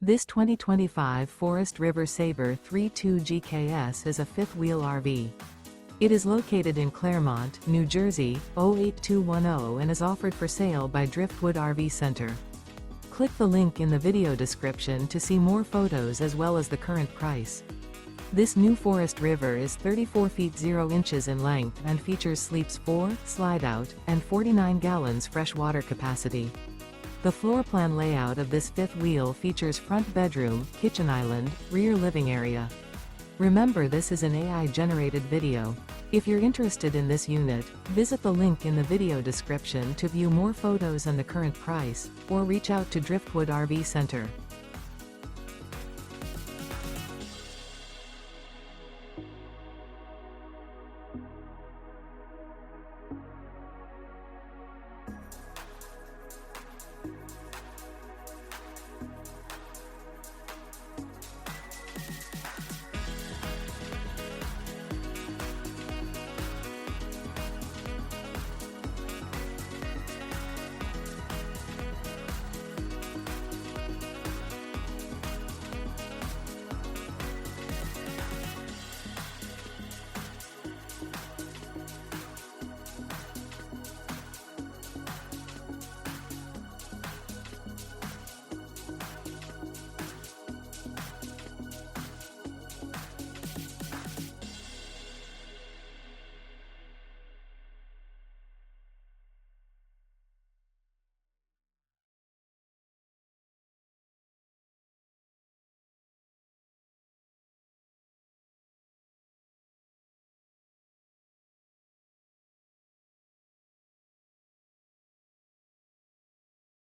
This 2025 Forest River Sabre 3.2 GKS is a fifth-wheel RV. It is located in Clermont, New Jersey, 08210 and is offered for sale by Driftwood RV Center. Click the link in the video description to see more photos as well as the current price. This new Forest River is 34 feet 0 inches in length and features sleeps 4, slide-out, and 49 gallons fresh water capacity. The floor plan layout of this fifth wheel features front bedroom, kitchen island, rear living area. Remember, this is an AI-generated video. If you're interested in this unit, visit the link in the video description to view more photos and the current price, or reach out to Driftwood RV Center.